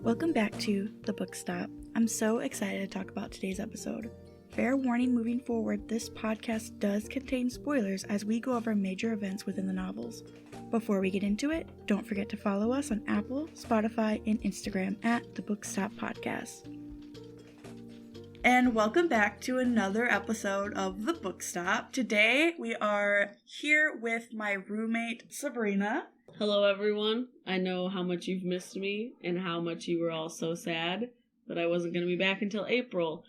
Welcome back to The Book Stop. I'm so excited to talk about today's episode. Fair warning moving forward, this podcast does contain spoilers as we go over major events within the novels. Before we get into it, don't forget to follow us on Apple, Spotify, and Instagram at The Book Stop Podcast. And welcome back to another episode of The Book Stop. Today we are here with my roommate, Sabrina. Hello everyone. I know how much you've missed me and how much you were all so sad that I wasn't going to be back until April.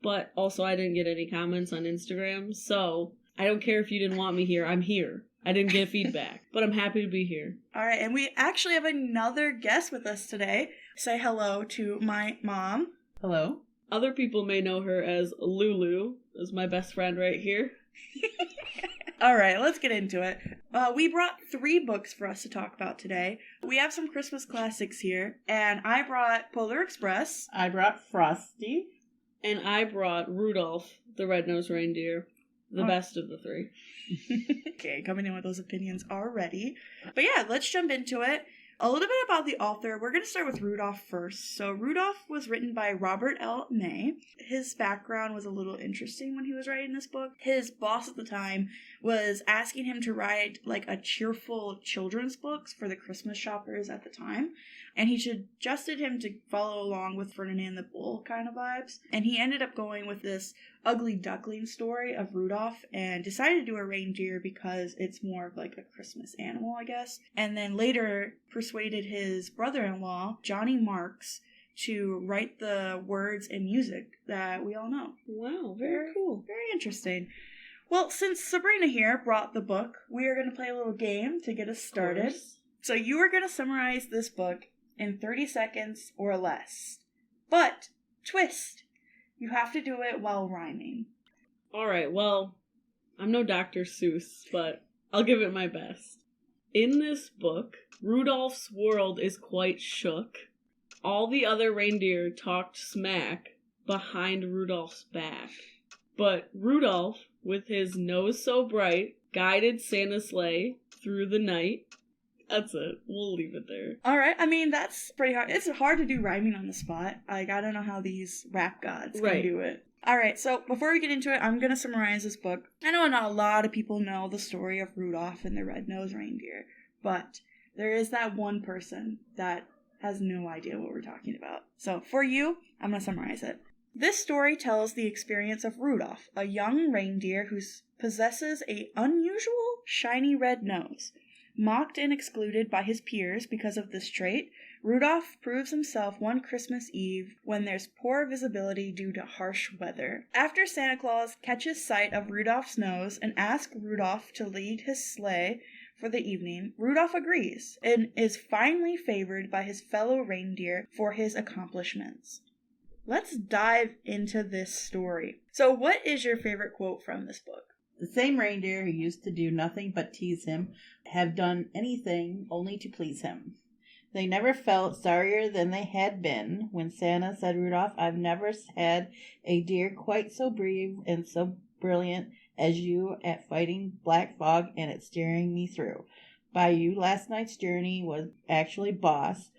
But also I didn't get any comments on Instagram, so I don't care if you didn't want me here. I'm here. I didn't get feedback, but I'm happy to be here. All right, and we actually have another guest with us today. Say hello to my mom. Hello. Other people may know her as Lulu, as my best friend right here. All right, let's get into it. We brought 3 books for us to talk about today. We have some Christmas classics here, and I brought Polar Express. I brought Frosty. And I brought Rudolph the Red-nosed Reindeer, the best of the 3. Okay, coming in with those opinions already. But yeah, let's jump into it. A little bit about the author. We're going to start with Rudolph first. So Rudolph was written by Robert L. May. His background was a little interesting when he was writing this book. His boss at the time was asking him to write like a cheerful children's books for the Christmas shoppers at the time. And he suggested him to follow along with Ferdinand the Bull kind of vibes. And he ended up going with this ugly duckling story of Rudolph and decided to do a reindeer because it's more of like a Christmas animal, I guess. And then later persuaded his brother-in-law, Johnny Marks, to write the words and music that we all know. Wow, very cool. Very interesting. Well, since Sabrina here brought the book, we are going to play a little game to get us started. So you are going to summarize this book in 30 seconds or less. But, twist, you have to do it while rhyming. Alright, well, I'm no Dr. Seuss, but I'll give it my best. In this book, Rudolph's world is quite shook. All the other reindeer talked smack behind Rudolph's back. But Rudolph, with his nose so bright, guided Santa's sleigh through the night. That's it. We'll leave it there. Alright, I mean, that's pretty hard. It's hard to do rhyming on the spot. Like, I don't know how these rap gods can do it. Alright, so before we get into it, I'm going to summarize this book. I know not a lot of people know the story of Rudolph and the Red-nosed Reindeer, but there is that one person that has no idea what we're talking about. So, for you, I'm going to summarize it. This story tells the experience of Rudolph, a young reindeer who possesses an unusual, shiny red nose. Mocked and excluded by his peers because of this trait, Rudolph proves himself one Christmas Eve when there's poor visibility due to harsh weather. After Santa Claus catches sight of Rudolph's nose and asks Rudolph to lead his sleigh for the evening, Rudolph agrees and is finally favored by his fellow reindeer for his accomplishments. Let's dive into this story. So what is your favorite quote from this book? The same reindeer who used to do nothing but tease him have done anything only to please him. They never felt sorrier than they had been when Santa said, Rudolph, I've never had a deer quite so brave and so brilliant as you at fighting black fog and at steering me through. By you, last night's journey was actually boss.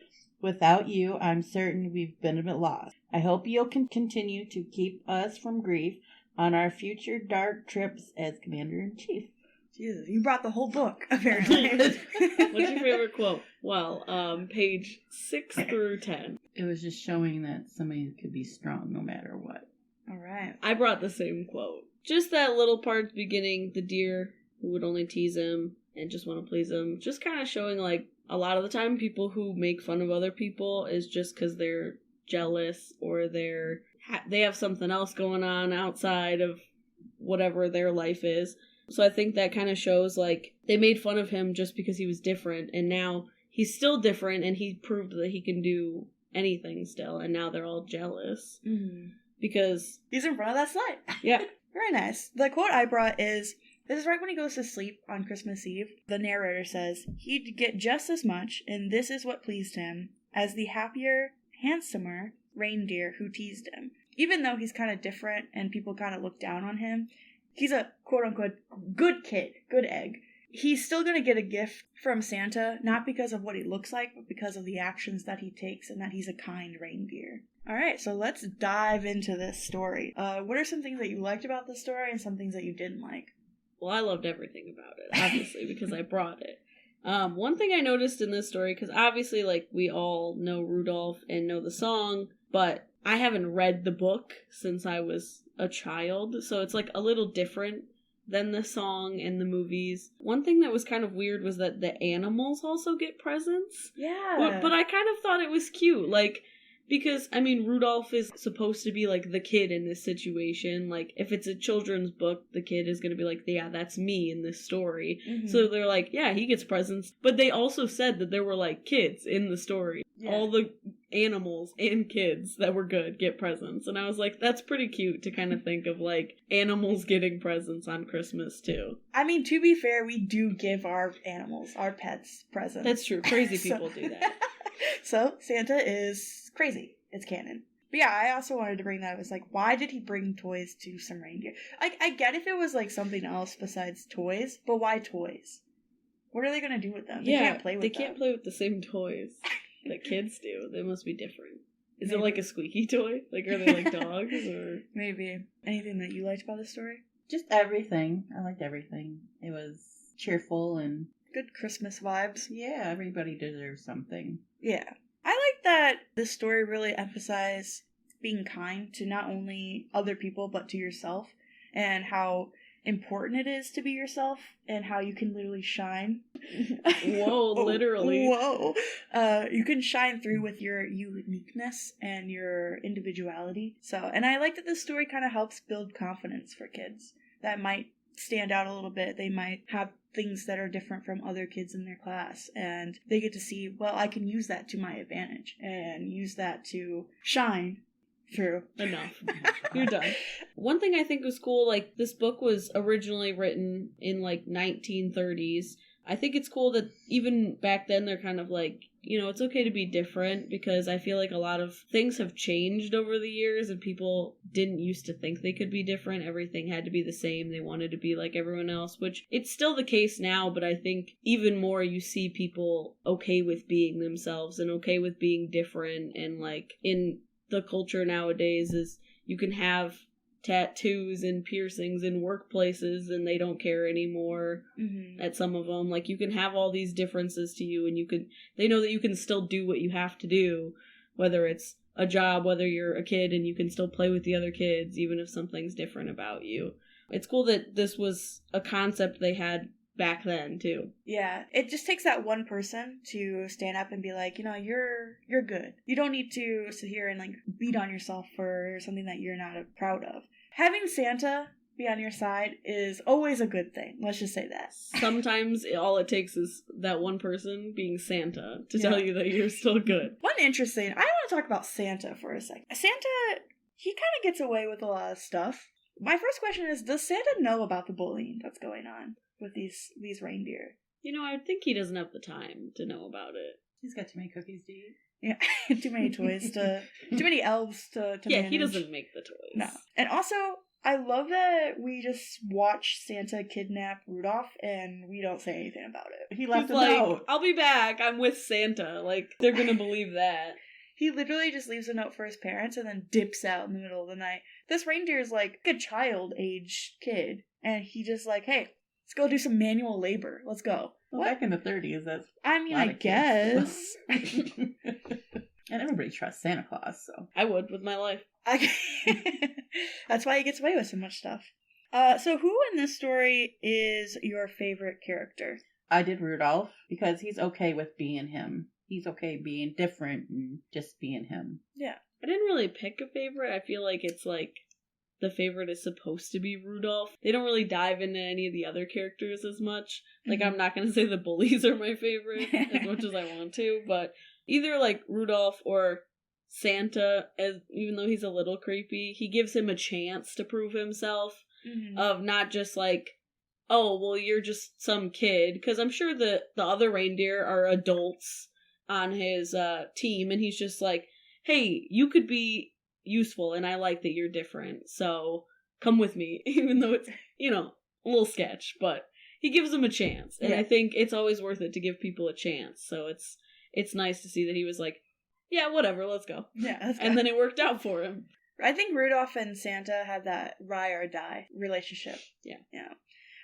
Without you, I'm certain we've been a bit lost. I hope you'll continue to keep us from grief on our future dark trips as Commander-in-Chief. Jesus, you brought the whole book, apparently. What's your favorite quote? Well, page 6 through 10. It was just showing that somebody could be strong no matter what. All right. I brought the same quote. Just that little part at the beginning, the deer who would only tease him and just want to please him. Just kind of showing, like, a lot of the time people who make fun of other people is just because they're jealous or they have something else going on outside of whatever their life is. So I think that kind of shows, like, they made fun of him just because he was different, and now he's still different, and he proved that he can do anything still, and now they're all jealous. Mm-hmm. Because he's in front of that slide. Yeah. Very nice. The quote I brought is, this is right when he goes to sleep on Christmas Eve. The narrator says, he'd get just as much, and this is what pleased him, as the happier, handsomer reindeer who teased him. Even though he's kind of different and people kind of look down on him, he's a quote-unquote good kid, good egg. he's still going to get a gift from Santa, not because of what he looks like, but because of the actions that he takes and that he's a kind reindeer. All right, so let's dive into this story. What are some things that you liked about the story and some things that you didn't like? Well, I loved everything about it, obviously, because I brought it. One thing I noticed in this story, because obviously, like, we all know Rudolph and know the song, but I haven't read the book since I was a child, so it's, like, a little different than the song and the movies. One thing that was kind of weird was that the animals also get presents. Yeah. But I kind of thought it was cute, like, because, I mean, Rudolph is supposed to be, like, the kid in this situation. Like, if it's a children's book, the kid is going to be like, yeah, that's me in this story. Mm-hmm. So they're like, yeah, he gets presents. But they also said that there were, like, kids in the story. Yeah. All the animals and kids that were good get presents. And I was like, that's pretty cute to kind of think of, like, animals getting presents on Christmas, too. I mean, to be fair, we do give our animals, our pets, presents. That's true. Crazy people do that. So, Santa is crazy. It's canon. But yeah, I also wanted to bring that up. It's like, why did he bring toys to some reindeer? I get if it was like something else besides toys, but why toys? What are they going to do with them? They can't play with them. They can't play with the same toys that kids do. They must be different. Is it like a squeaky toy? Like, are they like dogs? Or maybe. Anything that you liked about the story? Just everything. I liked everything. It was cheerful and good Christmas vibes. Yeah, everybody deserves something. Yeah. I like that the story really emphasized being kind to not only other people, but to yourself, and how important it is to be yourself, and how you can literally shine. Whoa, literally. Whoa. You can shine through with your uniqueness and your individuality. So, and I like that this story kind of helps build confidence for kids that might stand out a little bit. They might have things that are different from other kids in their class, and they get to see, well, I can use that to my advantage and use that to shine through. Enough. You're done. One thing I think was cool, like, this book was originally written in, like, 1930s. I think it's cool that even back then they're kind of like, you know, it's okay to be different, because I feel like a lot of things have changed over the years and people didn't used to think they could be different. Everything had to be the same. They wanted to be like everyone else, which it's still the case now, but I think even more you see people okay with being themselves and okay with being different. And like in the culture nowadays is you can have tattoos and piercings in workplaces and they don't care anymore. At some of them, like, you can have all these differences to you, and they know that you can still do what you have to do, whether it's a job, whether you're a kid and you can still play with the other kids even if something's different about you. It's cool that this was a concept they had back then too. Yeah, it just takes that one person to stand up and be like, you know, you're good. You don't need to sit here and like beat on yourself for something that you're not proud of. Having Santa be on your side is always a good thing. Let's just say that. Sometimes all it takes is that one person being Santa to tell you that you're still good. One interesting, I want to talk about Santa for a second. Santa, he kind of gets away with a lot of stuff. My first question is, does Santa know about the bullying that's going on with these reindeer? You know, I think he doesn't have the time to know about it. He's got too many cookies to eat. Yeah, too many toys too many elves to yeah, manage. He doesn't make the toys. No. And also, I love that we just watch Santa kidnap Rudolph and we don't say anything about it. He left a like, note. I'll be back. I'm with Santa. Like, they're gonna believe that. He literally just leaves a note for his parents and then dips out in the middle of the night. This reindeer is like a child-age kid, and he just like, hey, let's go do some manual labor. Let's go. Well, back in the 30s, that's I mean, I guess. And everybody trusts Santa Claus, so. I would with my life. That's why he gets away with so much stuff. So who in this story is your favorite character? I did Rudolph, because he's okay with being him. He's okay being different and just being him. Yeah. I didn't really pick a favorite. I feel like it's like the favorite is supposed to be Rudolph. They don't really dive into any of the other characters as much. Like, I'm not going to say the bullies are my favorite as much as I want to, but either like Rudolph or Santa, as even though he's a little creepy, he gives him a chance to prove himself, of not just like, oh, well, you're just some kid, because I'm sure the other reindeer are adults on his team, and he's just like, hey, you could be useful, and I like that you're different, so come with me, even though it's, you know, a little sketch, but he gives him a chance. And Yeah. I think it's always worth it to give people a chance. So it's nice to see that he was like, yeah, whatever, let's go. Yeah, that's And then it worked out for him. I think Rudolph and Santa had that ride or die relationship. Yeah.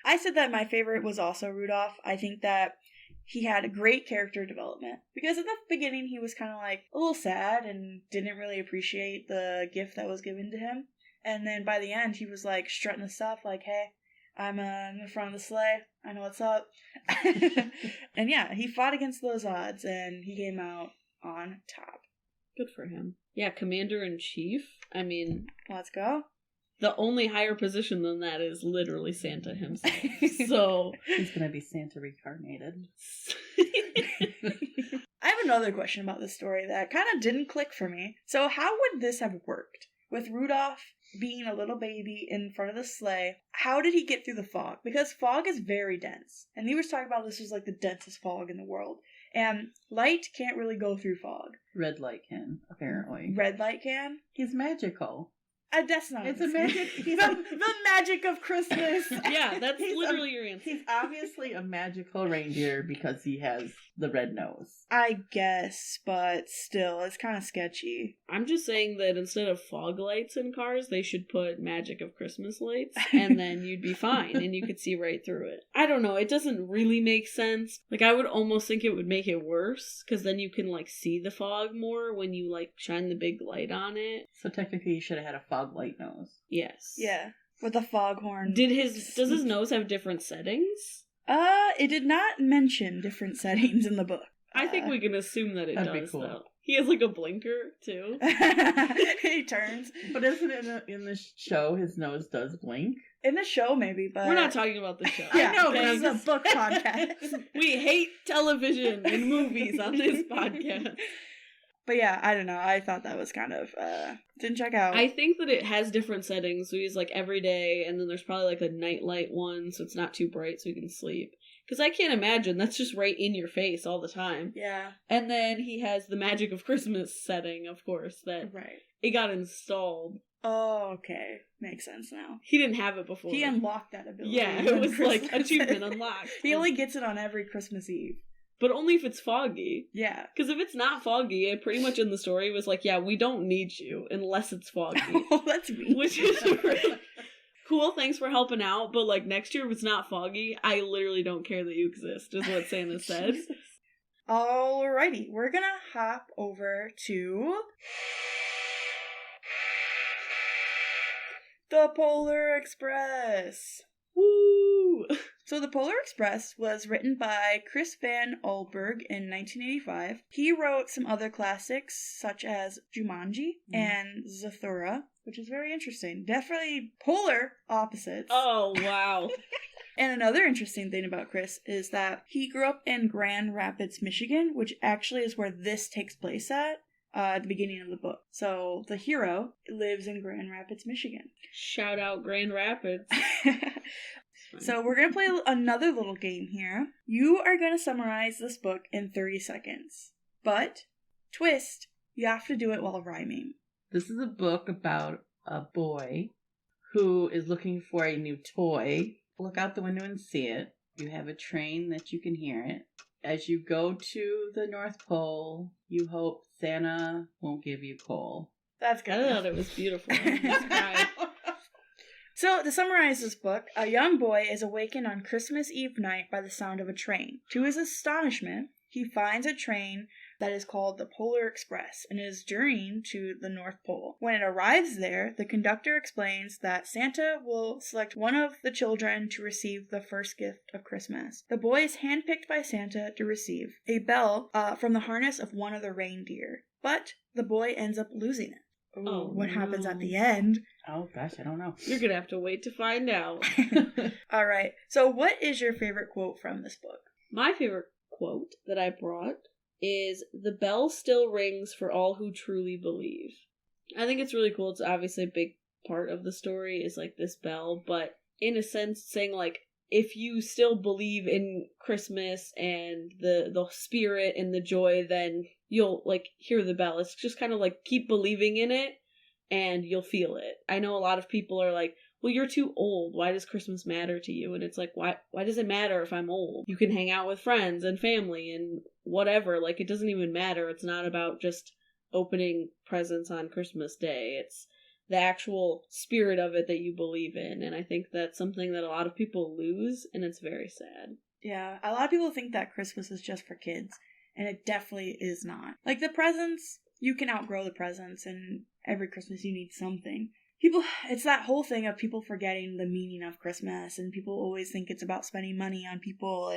I said that my favorite was also Rudolph. I think that he had a great character development. Because at the beginning, he was kind of like a little sad and didn't really appreciate the gift that was given to him. And then by the end, he was like strutting his stuff like, hey, I'm in the front of the sleigh. I know what's up. And yeah, he fought against those odds and he came out on top. Good for him. Yeah, Commander-in-Chief. I mean, Let's go. the only higher position than that is literally Santa himself. So He's gonna be Santa reincarnated. I have another question about this story that kind of didn't click for me. So how would this have worked? With Rudolph being a little baby in front of the sleigh, how did he get through the fog? Because fog is very dense. And he was talking about this was like the densest fog in the world. And light can't really go through fog. Red light can, apparently. Red light can? He's magical. That's not It's it. a magic. the magic of Christmas. yeah, that's He's literally your answer. He's obviously a magical reindeer because he has the red nose. I guess, but still, it's kind of sketchy. I'm just saying that instead of fog lights in cars, they should put magic of Christmas lights, and then you'd be fine, and you could see right through it. I don't know, it doesn't really make sense. Like, I would almost think it would make it worse, because then you can, like, see the fog more when you, like, shine the big light on it. So technically, you should have had a fog light nose. Yes. Yeah, with a foghorn. Does his nose have different settings? It did not mention different settings in the book. I think we can assume that it that'd be does, cool. though. He has, like, a blinker, too. He turns. But isn't it in the show his nose does blink? In the show, maybe, but... We're not talking about the show. Yeah, I know, this is but a book podcast. We hate television and movies on this podcast. But yeah, I don't know. I thought that was kind of, didn't check out. I think that it has different settings. So he's like every day, and then there's probably like a nightlight one, so it's not too bright so you can sleep. Because I can't imagine that's just right in your face all the time. Yeah. And then he has the Magic of Christmas setting, of course, that Right. it got installed. Oh, okay. Makes sense now. He didn't have it before. He unlocked that ability. Yeah, it on was like Christmas. achievement unlocked. He only gets it on every Christmas Eve. But only if it's foggy. Yeah. Because if it's not foggy, it pretty much in the story was like, yeah, we don't need you unless it's foggy. Oh, that's me. Which is really cool, thanks for helping out, but like next year if it's not foggy, I literally don't care that you exist, is what Santa said. Jesus. Alrighty, we're gonna hop over to the Polar Express. Woo! So the Polar Express was written by Chris Van Allsburg in 1985. He wrote some other classics such as Jumanji and Zathura, which is very interesting. Definitely polar opposites. Oh, wow. And another interesting thing about Chris is that he grew up in Grand Rapids, Michigan, which actually is where this takes place at the beginning of the book. So the hero lives in Grand Rapids, Michigan. Shout out Grand Rapids. So we're going to play another little game here. You are going to summarize this book in 30 seconds. But, twist, you have to do it while rhyming. This is a book about a boy who is looking for a new toy. Look out the window and see it. You have a train that you can hear it. As you go to the North Pole, you hope Santa won't give you coal. That's good. I thought it was beautiful. Right. So, to summarize this book, a young boy is awakened on Christmas Eve night by the sound of a train. To his astonishment, he finds a train that is called the Polar Express and is journeying to the North Pole. When it arrives there, the conductor explains that Santa will select one of the children to receive the first gift of Christmas. The boy is handpicked by Santa to receive a bell from the harness of one of the reindeer, but the boy ends up losing it. Ooh, Oh, what happens no. at the end? Oh gosh, I don't know. You're gonna have to wait to find out. All right. So, what is your favorite quote from this book? My favorite quote that I brought is, "The bell still rings for all who truly believe." I think it's really cool. It's obviously a big part of the story is like this bell, but in a sense saying like, if you still believe in Christmas and the spirit and the joy, then you'll like hear the bell. It's just kind of like keep believing in it and you'll feel it. I know a lot of people are like, well, you're too old. Why does Christmas matter to you? And it's like, why does it matter if I'm old? You can hang out with friends and family and whatever. Like, it doesn't even matter. It's not about just opening presents on Christmas Day. It's the actual spirit of it that you believe in. And I think that's something that a lot of people lose, and it's very sad. Yeah, a lot of people think that Christmas is just for kids, and it definitely is not. Like, the presents, you can outgrow the presents, and every Christmas you need something. It's that whole thing of people forgetting the meaning of Christmas, and people always think it's about spending money on people,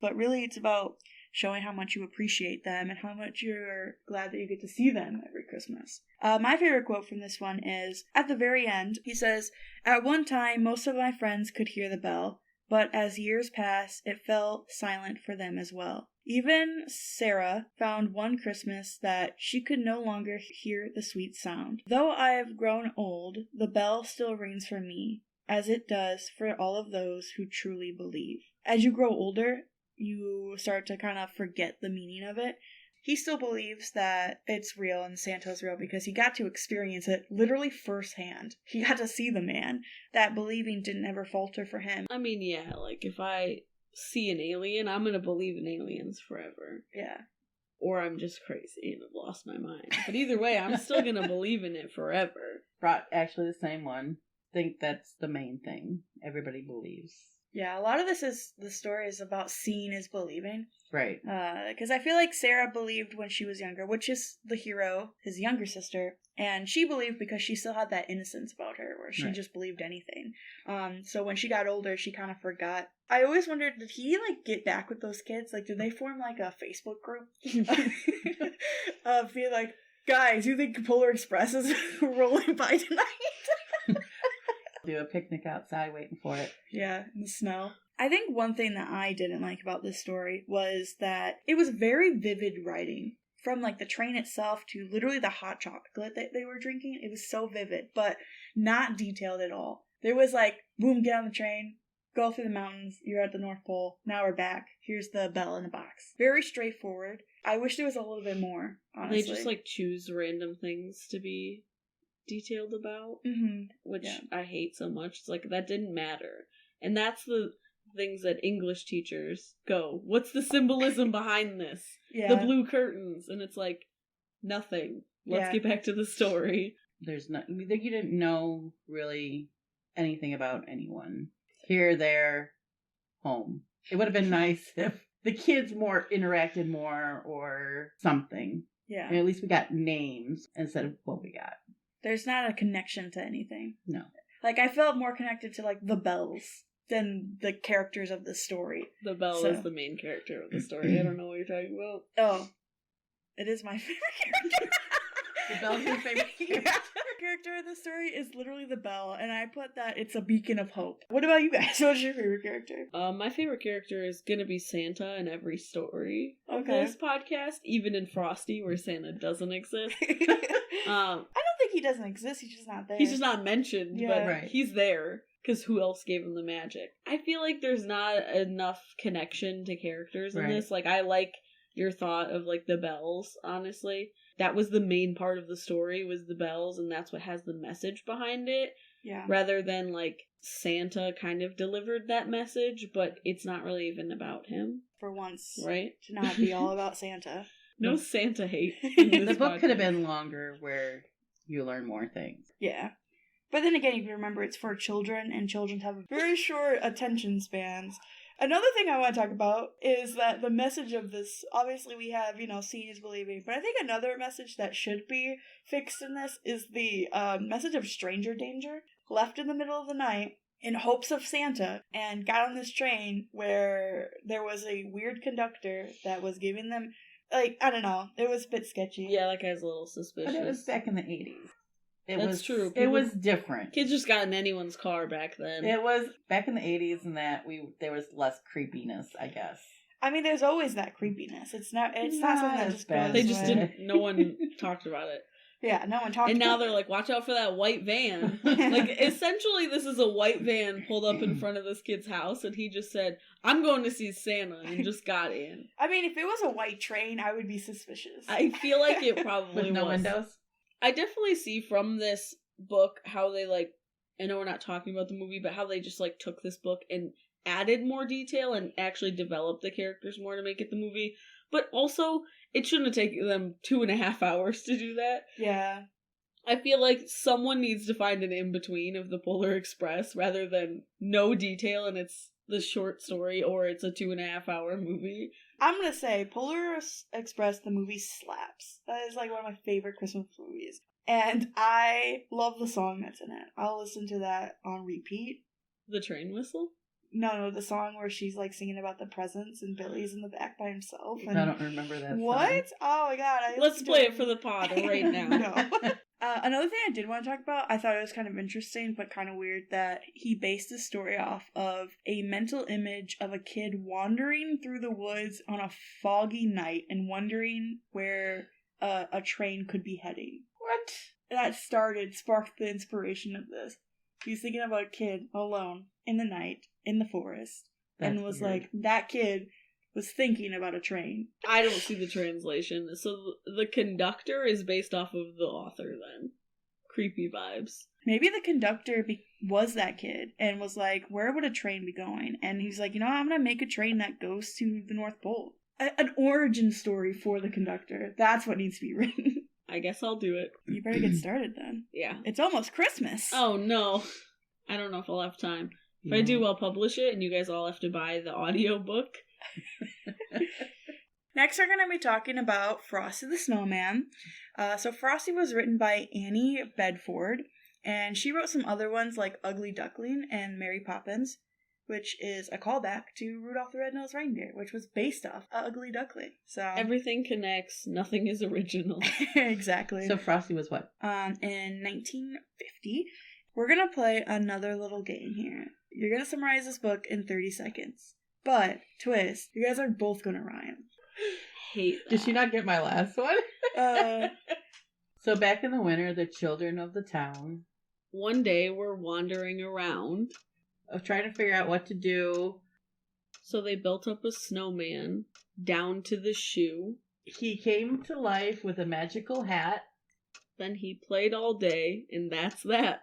but really it's about showing how much you appreciate them and how much you're glad that you get to see them every Christmas. My favorite quote from this one is, at the very end, he says, "At one time, most of my friends could hear the bell, but as years passed, it fell silent for them as well. Even Sarah found one Christmas that she could no longer hear the sweet sound. Though I have grown old, the bell still rings for me, as it does for all of those who truly believe." As you grow older, you start to kind of forget the meaning of it. He still believes that it's real and Santa's real because he got to experience it literally firsthand. He got to see the man. That believing didn't ever falter for him. I mean, yeah, like, if I see an alien, I'm gonna believe in aliens forever. Yeah. Or I'm just crazy and have lost my mind. But either way, I'm still gonna believe in it forever. Brought actually the same one. Think that's the main thing. Everybody believes. Yeah, a lot of the story is about seeing is believing. Right. Because I feel like Sarah believed when she was younger, which is the hero, his younger sister, and she believed because she still had that innocence about her, where she just believed anything. So when she got older, she kind of forgot. I always wondered, did he, like, get back with those kids? Like, did they form, like, a Facebook group? Being like, guys, you think Polar Express is rolling by tonight? Do a picnic outside waiting for it. Yeah, in the snow. I think one thing that I didn't like about this story was that it was very vivid writing. From, like, the train itself to literally the hot chocolate that they were drinking. It was so vivid, but not detailed at all. There was, like, boom, get on the train, go through the mountains, you're at the North Pole, now we're back, here's the bell in the box. Very straightforward. I wish there was a little bit more, honestly. They just, like, choose random things to be detailed about, which I hate so much. It's like, that didn't matter. And that's the things that English teachers go, what's the symbolism behind this? The blue curtains. And it's like, nothing. Let's get back to the story. There's not, you didn't know really anything about anyone. Here, there, home. It would have been nice if the kids interacted more or something. Yeah. And at least we got names instead of what we got. There's not a connection to anything. No. Like, I felt more connected to, like, the bells than the characters of the story. The bell is the main character of the story. I don't know what you're talking about. Oh. It is my favorite character. The bell's your favorite character? Character of the story is literally the bell, and I put that it's a beacon of hope. What about you guys? What's your favorite character? My favorite character is gonna be Santa in every story of this podcast, even in Frosty, where Santa doesn't exist. I don't think he doesn't exist, he's just not there. He's just not mentioned, but he's there, because who else gave him the magic? I feel like there's not enough connection to characters in this. Like, I like your thought of, like, the bells, honestly. That was the main part of the story, was the bells, and that's what has the message behind it. Yeah. Rather than, like, Santa kind of delivered that message, but it's not really even about him. For once. Right? To not be all about Santa. No Santa hate. The book could have been longer where you learn more things. Yeah. But then again, you can remember it's for children, and children have very short attention spans. Another thing I want to talk about is that the message of this, obviously we have, seeing is believing, but I think another message that should be fixed in this is the message of stranger danger. Left in the middle of the night in hopes of Santa, and got on this train where there was a weird conductor that was giving them, like, I don't know, it was a bit sketchy. Yeah, that guy's a little suspicious. But it was back in the 80s. That's true. It was different. Kids just got in anyone's car back then. It was back in the 80s, and that there was less creepiness, I guess. I mean, there's always that creepiness. It's not something that just goes They just away. didn't. No one talked about it. Yeah, no one talked. And now they're like, watch out for that white van. Like, essentially, this is a white van pulled up in front of this kid's house, and he just said, "I'm going to see Santa," and just got in. I mean, if it was a white train, I would be suspicious. I feel like it probably with no was. windows. I definitely see from this book how they, like, I know we're not talking about the movie, but how they just, like, took this book and added more detail and actually developed the characters more to make it the movie. But also, it shouldn't have taken them 2.5 hours to do that. Yeah. I feel like someone needs to find an in-between of the Polar Express rather than no detail and it's the short story or it's a 2.5 hour movie. I'm gonna say Polar Express, the movie, slaps. That is like one of my favorite Christmas movies. And I love the song that's in it. I'll listen to that on repeat. The train whistle? No, the song where she's like singing about the presents and Billy's in the back by himself. And I don't remember that what? song. Oh my god. Let's play it for the pod right now. No. Another thing I did want to talk about, I thought it was kind of interesting but kind of weird that he based his story off of a mental image of a kid wandering through the woods on a foggy night and wondering where a train could be heading. What? That sparked the inspiration of this. He's thinking about a kid alone in the night in the forest. That's and was weird. like, that kid was thinking about a train. I don't see the translation. So the conductor is based off of the author then. Creepy vibes. Maybe the conductor was that kid and was like, where would a train be going? And he's like, I'm going to make a train that goes to the North Pole. An origin story for the conductor. That's what needs to be written. I guess I'll do it. You better get started then. Yeah. It's almost Christmas. Oh no. I don't know if I'll have time. If I do, I'll publish it and you guys all have to buy the audiobook. Next, we're going to be talking about Frosty the Snowman. So Frosty was written by Annie Bedford, and she wrote some other ones like Ugly Duckling and Mary Poppins, which is a callback to Rudolph the Red-nosed Reindeer, which was based off Ugly Duckling. So everything connects, nothing is original. Exactly. So Frosty was what? In 1950. We're going to play another little game here. You're going to summarize this book in 30 seconds. But, twist, you guys are both going to rhyme. Hate that. Did she not get my last one? So back in the winter, the children of the town... One day we're wandering around. Of trying to figure out what to do. So they built up a snowman down to the shoe. He came to life with a magical hat. Then he played all day, and that's that.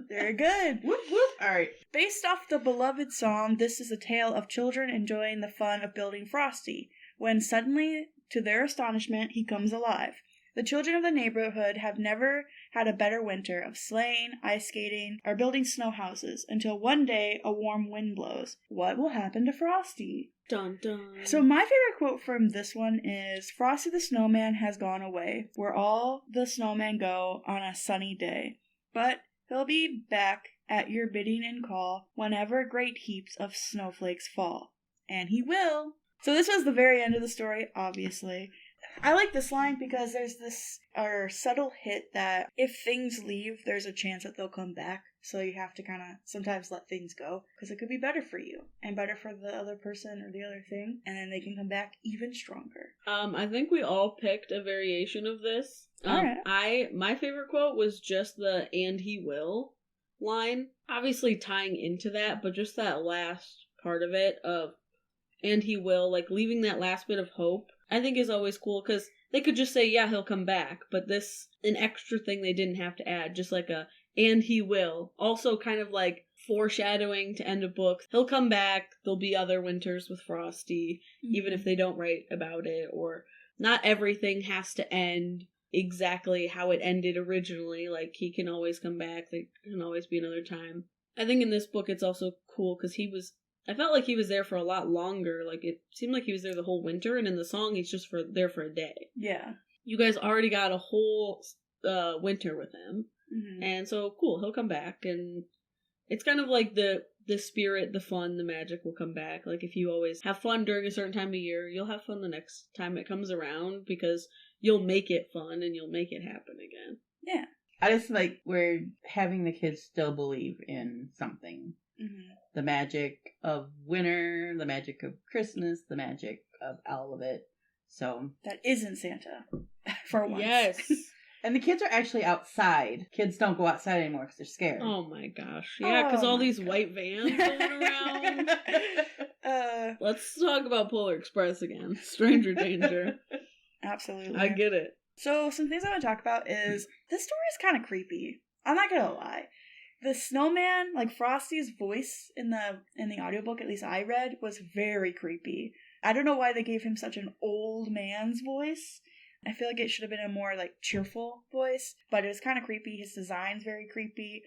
Very good. Whoop whoop. All right. Based off the beloved song, this is a tale of children enjoying the fun of building Frosty, when suddenly, to their astonishment, he comes alive. The children of the neighborhood have never had a better winter of sleighing, ice skating, or building snow houses, until one day a warm wind blows. What will happen to Frosty? Dun dun. So my favorite quote from this one is, Frosty the Snowman has gone away, where all the snowmen go on a sunny day. But he'll be back at your bidding and call whenever great heaps of snowflakes fall. And he will. So this was the very end of the story, obviously. I like this line because there's this subtle hit that if things leave, there's a chance that they'll come back. So you have to kind of sometimes let things go because it could be better for you and better for the other person or the other thing. And then they can come back even stronger. I think we all picked a variation of this. My favorite quote was just the "and he will" line. Obviously tying into that, but just that last part of it of "and he will," like leaving that last bit of hope, I think is always cool because they could just say, yeah, he'll come back, but this, an extra thing they didn't have to add, just like a "and he will." Also kind of like foreshadowing to end a book. He'll come back, there'll be other winters with Frosty, even if they don't write about it, or not everything has to end exactly how it ended originally. Like, he can always come back, there can always be another time. I think in this book it's also cool because I felt like he was there for a lot longer. Like, it seemed like he was there the whole winter, and in the song, he's just there for a day. Yeah. You guys already got a whole winter with him. Mm-hmm. And so, cool, he'll come back. And it's kind of like the spirit, the fun, the magic will come back. Like, if you always have fun during a certain time of year, you'll have fun the next time it comes around because you'll make it fun and you'll make it happen again. Yeah. I just like we're having the kids still believe in something. Mm-hmm. The magic of winter, the magic of Christmas, the magic of all of it. So that isn't Santa, for once. Yes. And the kids are actually outside. Kids don't go outside anymore because they're scared. Oh my gosh. Yeah, because all these white vans going around. Let's talk about Polar Express again. Stranger danger. Absolutely. I get it. So some things I want to talk about is this story is kind of creepy. I'm not going to lie. The snowman, like Frosty's voice in the audiobook, at least I read, was very creepy. I don't know why they gave him such an old man's voice. I feel like it should have been a more like cheerful voice, but it was kind of creepy. His design's very creepy.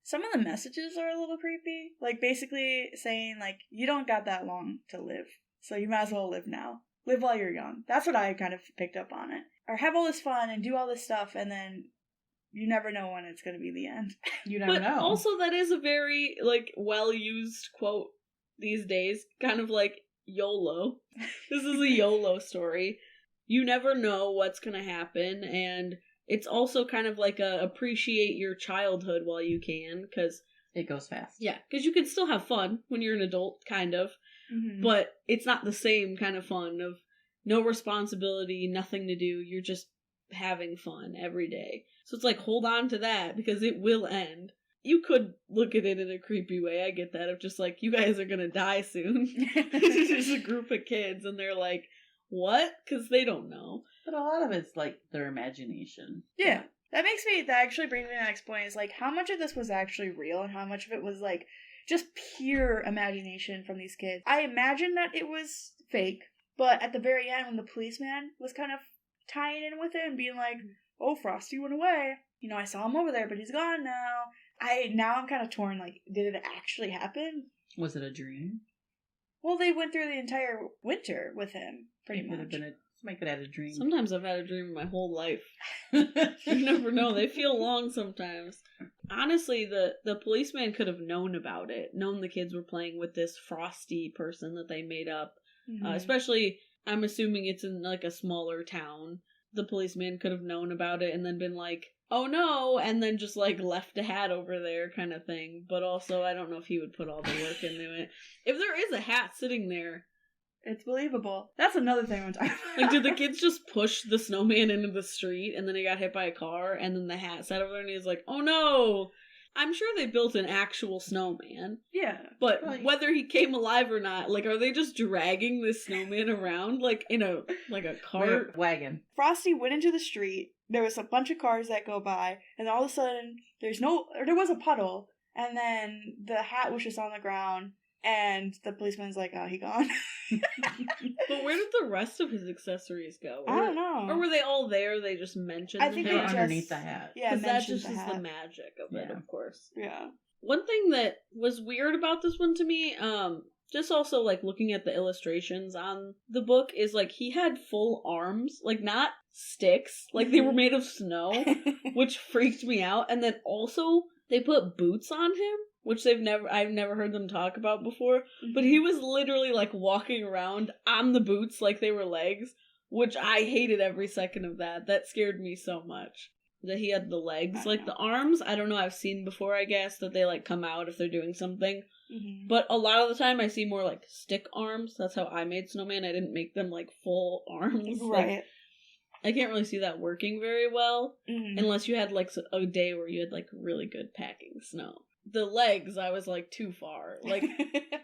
Some of the messages are a little creepy. Like basically saying like, you don't got that long to live, so you might as well live now. Live while you're young. That's what I kind of picked up on it. Or have all this fun and do all this stuff, and then you never know when it's going to be the end. You never know. Also, that is a very, like, well-used quote these days. Kind of like YOLO. This is a YOLO story. You never know what's going to happen, and it's also kind of like a appreciate your childhood while you can, because... It goes fast. Yeah, because you can still have fun when you're an adult, kind of. Mm-hmm. But it's not the same kind of fun of no responsibility, nothing to do. You're just having fun every day. So it's like, hold on to that, because it will end. You could look at it in a creepy way. I get that, of just like, you guys are gonna die soon. It's just a group of kids, and they're like, what? Because they don't know. But a lot of it's like their imagination. Yeah. That actually brings me to the next point, is like, how much of this was actually real, and how much of it was like, just pure imagination from these kids. I imagine that it was fake, but at the very end, when the policeman was kind of tying in with it and being like, oh, Frosty went away. You know, I saw him over there, but he's gone now. I'm kind of torn, like, did it actually happen? Was it a dream? Well, they went through the entire winter with him, pretty much. Somebody could have had a dream. Sometimes I've had a dream my whole life. You never know. They feel long sometimes. Honestly, the policeman could have known about it, known the kids were playing with this Frosty person that they made up. Mm-hmm. Especially, I'm assuming it's in like a smaller town. The policeman could have known about it and then been like, oh no, and then just like left a hat over there kind of thing. But also, I don't know if he would put all the work into it. If there is a hat sitting there, it's believable. That's another thing I'm talking about. Like, did the kids just push the snowman into the street and then he got hit by a car and then the hat sat over there and he was like, oh no! I'm sure they built an actual snowman. Yeah. But whether he came alive or not, like, are they just dragging this snowman around, like, in a cart? Wagon. Frosty went into the street, there was a bunch of cars that go by, and all of a sudden, there was a puddle, and then the hat was just on the ground, and the policeman's like, oh, he gone. But where did the rest of his accessories go? I don't know. Or were they all there? They just mentioned I think they they were underneath the hat. Yeah, because that just is the magic of it, of course. Yeah. One thing that was weird about this one to me, just also like looking at the illustrations on the book, is like he had full arms, like not sticks, like they were made of snow, which freaked me out. And then also they put boots on him, which I've never heard them talk about before. Mm-hmm. But he was literally like walking around on the boots like they were legs, which I hated every second of that. That scared me so much. That he had the legs. Like the arms, I don't know, I've seen before, I guess, that they like come out if they're doing something. Mm-hmm. But a lot of the time I see more like stick arms. That's how I made snowman. I didn't make them like full arms. Right. Like, I can't really see that working very well. Mm-hmm. Unless you had like a day where you had like really good packing snow. The legs, I was like too far. Like,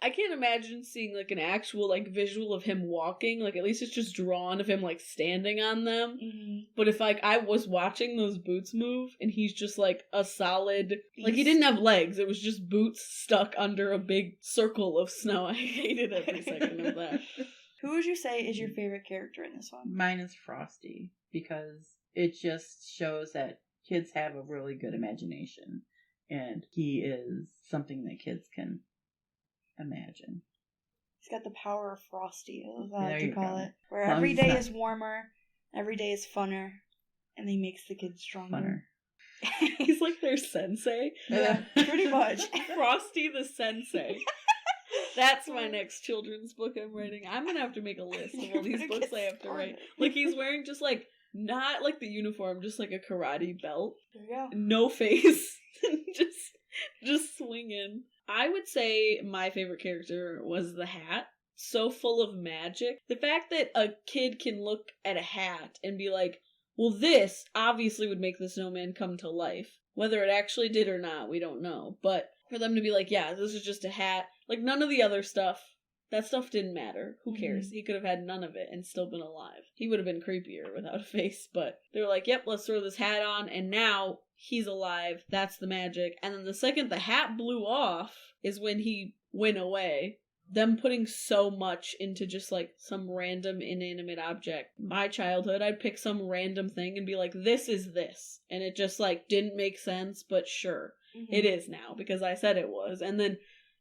I can't imagine seeing like an actual like visual of him walking. Like, at least it's just drawn of him like standing on them. Mm-hmm. But if like I was watching those boots move and he's just like a solid, like he didn't have legs. It was just boots stuck under a big circle of snow. I hated every second of that. Who would you say is your favorite character in this one? Mine is Frosty, because it just shows that kids have a really good imagination. And he is something that kids can imagine. He's got the power of Frosty, I like to call it. Where every day is warmer, every day is funner, and he makes the kids stronger. He's like their sensei. Yeah, pretty much. Frosty the Sensei. That's my next children's book I'm writing. I'm going to have to make a list of all these books I have to write. Like, he's wearing just like, not like the uniform, just like a karate belt. There you go. No face. just swinging. I would say my favorite character was the hat. So full of magic. The fact that a kid can look at a hat and be like, well, this obviously would make the snowman come to life. Whether it actually did or not, we don't know. But for them to be like, yeah, this is just a hat. Like, none of the other stuff That stuff didn't matter. Who cares? He could have had none of it and still been alive. He would have been creepier without a face, but they were like, yep, let's throw this hat on, and now he's alive. That's the magic. And then the second the hat blew off is when he went away. Them putting so much into just, like, some random inanimate object. My childhood, I'd pick some random thing and be like, this is this. And it just, like, didn't make sense, but sure. It is now, because I said it was. And then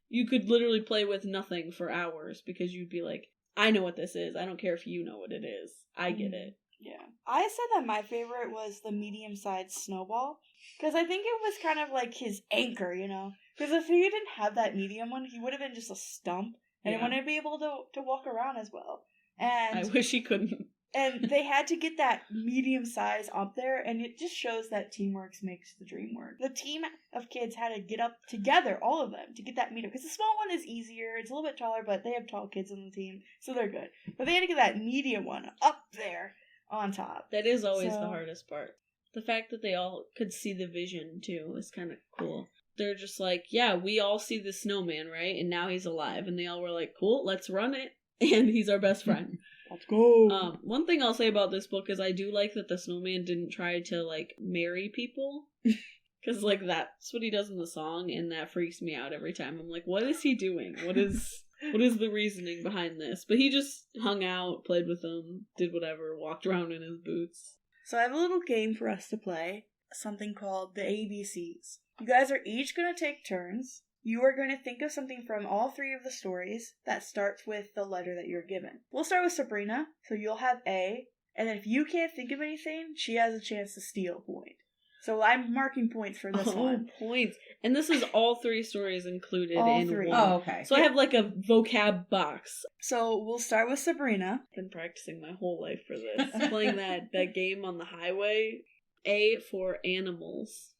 you could literally play with nothing for hours, because you'd be like, I know what this is. I don't care if you know what it is. I get it. Yeah. I said that my favorite was the medium-sized snowball, because I think it was kind of like his anchor, you know? Because if he didn't have that medium one, he would have been just a stump, and he wouldn't be able to walk around as well. And I wish he couldn't. And they had to get that medium size up there, and it just shows that teamwork makes the dream work. The team of kids had to get up together, all of them, to get that medium. Because the small one is easier, it's a little bit taller, but they have tall kids on the team, so they're good. But they had to get that medium one up there on top. That is always the hardest part. The fact that they all could see the vision, too, is kind of cool. They're just like, yeah, we all see the snowman, right? And now he's alive. And they all were like, cool, let's run it. And he's our best friend. Let's go. One thing I'll say about this book is I do like that the snowman didn't try to, like, marry people. Because, like, that's what he does in the song, and that freaks me out every time. I'm like, what is he doing? What is the reasoning behind this? But he just hung out, played with them, did whatever, walked around in his boots. So I have a little game for us to play, something called the ABCs. You guys are each going to take turns. You are going to think of something from all three of the stories that starts with the letter that you're given. We'll start with Sabrina, so you'll have A, and then if you can't think of anything, she has a chance to steal a point. So I'm marking points for this one. Points. And this is all three stories included all in three. one. Oh, okay. So I have like a vocab box. So we'll start with Sabrina. I've been practicing my whole life for this. Playing that game on the highway. A for animals.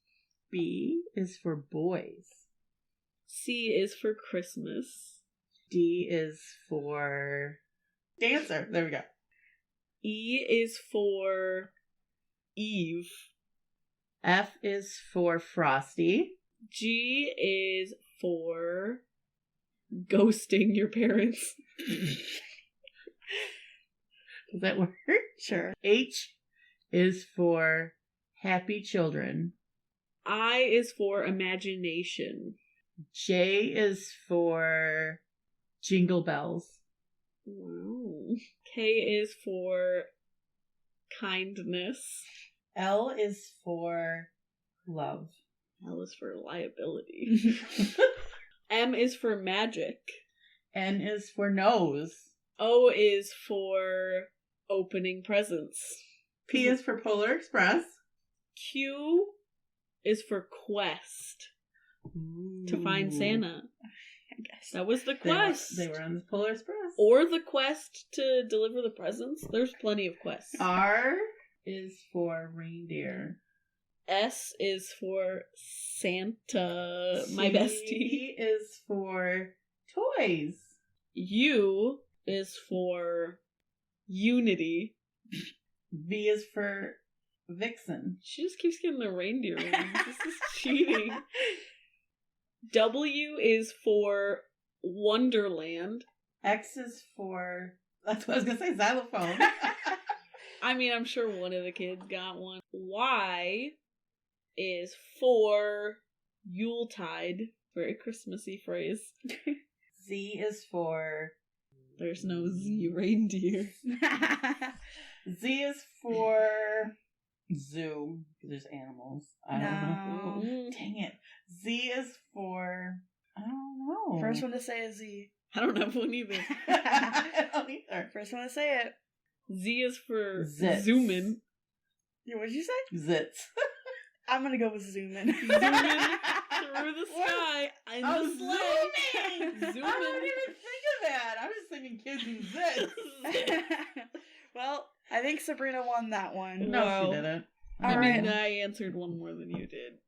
B is for boys. C is for Christmas. D is for dancer. There we go. E is for Eve. F is for Frosty. G is for ghosting your parents. Does that work? Sure. H is for happy children. I is for imagination. J is for jingle bells. Wow. K is for kindness. L is for love. L is for liability. M is for magic. N is for nose. O is for opening presents. P is for Polar Express. Q is for quest. Ooh. To find Santa. I guess. That was the quest. They were on the Polar Express. Or the quest to deliver the presents. There's plenty of quests. R is for reindeer. S is for Santa, my bestie. T is for toys. U is for unity. V is for vixen. She just keeps getting the reindeer ones. This is cheating. W is for Wonderland. X is for... That's what I was going to say, xylophone. I mean, I'm sure one of the kids got one. Y is for Yuletide. Very Christmassy phrase. Z is for... There's no Z reindeer. Z is for... zoo. There's animals. I don't know. Dang it. Z is for... I don't know. First one to say is Z. I don't have one either. I don't either. First one to say it. Z is for Zits. Zoomin'. Yeah, what did you say? Zits. I'm gonna go with Zoomin'. Through the sky. In the sleigh. Zooming! I didn't even think of that. I was thinking kids and zits. Well, I think Sabrina won that one. No, she didn't. I mean, Alright. I answered one more than you did.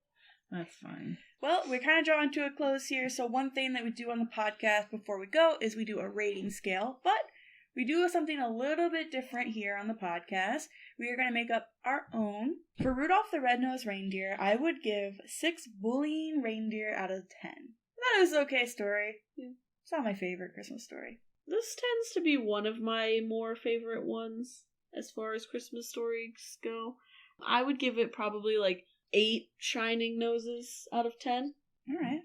That's fine. Well, we're kind of drawing to a close here, so one thing that we do on the podcast before we go is we do a rating scale, but we do something a little bit different here on the podcast. We are going to make up our own. For Rudolph the Red-nosed Reindeer, I would give 6 bullying reindeer out of 10. That is an okay story. It's not my favorite Christmas story. This tends to be one of my more favorite ones as far as Christmas stories go. I would give it probably like 8 shining noses out of 10. Alright.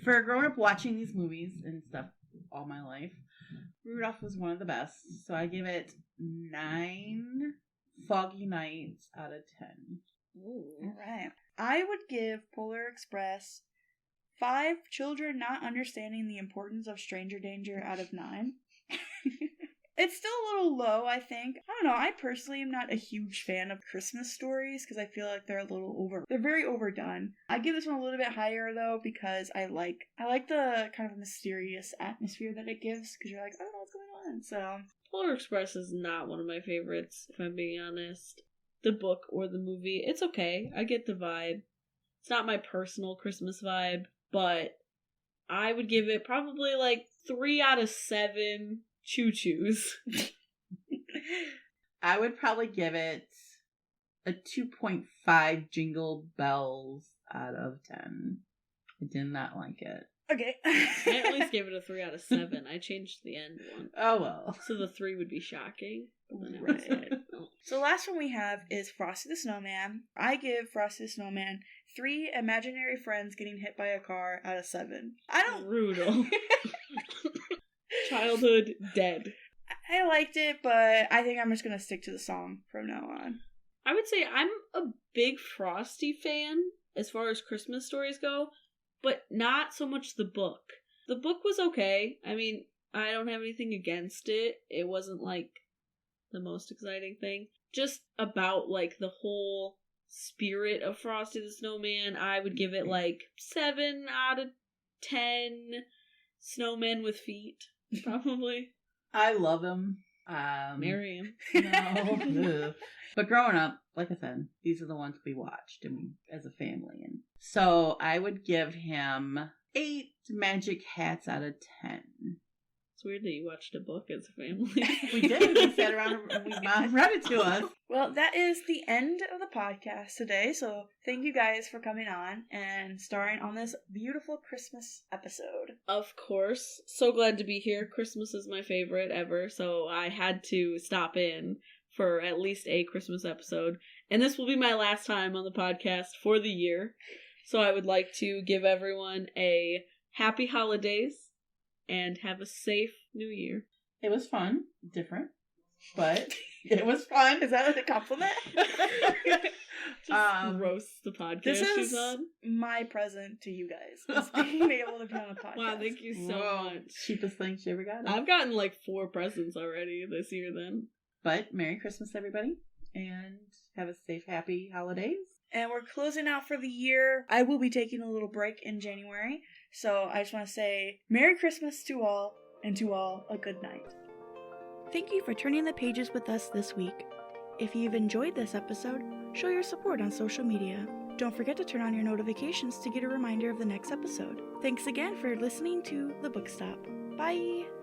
For growing up watching these movies and stuff all my life, Rudolph was one of the best. So I give it 9 foggy nights out of 10. Ooh. Alright. I would give Polar Express 5 children not understanding the importance of stranger danger out of 9. It's still a little low, I think. I don't know, I personally am not a huge fan of Christmas stories because I feel like they're they're very overdone. I give this one a little bit higher though because I like the kind of mysterious atmosphere that it gives because you're like, I don't know what's going on. So Polar Express is not one of my favorites, if I'm being honest. The book or the movie, it's okay. I get the vibe. It's not my personal Christmas vibe, but I would give it probably like 3 out of 7 choo-choos. I would probably give it a 2.5 jingle bells out of 10. I did not like it. okay. I at least gave it a 3 out of 7. I changed the end one. Oh well. So the 3 would be shocking. But then Right. outside, oh. So the last one we have is Frosty the Snowman. I give Frosty the Snowman 3 imaginary friends getting hit by a car out of 7. I don't... Brutal. Childhood dead. I liked it, but I think I'm just gonna stick to the song from now on. I would say I'm a big Frosty fan as far as Christmas stories go, but not so much the book. The book was okay. I mean, I don't have anything against it. It wasn't like the most exciting thing. Just about like the whole spirit of Frosty the Snowman, I would give it like 7 out of 10 snowmen with feet, probably. I love him. Marry him. No. But growing up, like I said, these are the ones we watched and as a family. And so I would give him 8 magic hats out of 10. It's weird that you watched a book as a family. We did. We sat around and Mom read it to us. Well, that is the end of the podcast today, so thank you guys for coming on and starring on this beautiful Christmas episode. Of course. So glad to be here. Christmas is my favorite ever, so I had to stop in for at least a Christmas episode. And this will be my last time on the podcast for the year. So I would like to give everyone a happy holidays and have a safe new year. It was fun. Different. But it was fun. Is that a compliment? Just roast the podcast This is she's on. my present to you guys. Is being able to be on the podcast. Wow, thank you so much. Cheapest thing she ever got. I've gotten like 4 presents already this year then. But Merry Christmas, everybody. And have a safe, happy holidays. And we're closing out for the year. I will be taking a little break in January. So I just want to say Merry Christmas to all, and to all a good night. Thank you for turning the pages with us this week. If you've enjoyed this episode, show your support on social media. Don't forget to turn on your notifications to get a reminder of the next episode. Thanks again for listening to The Book Stop. Bye!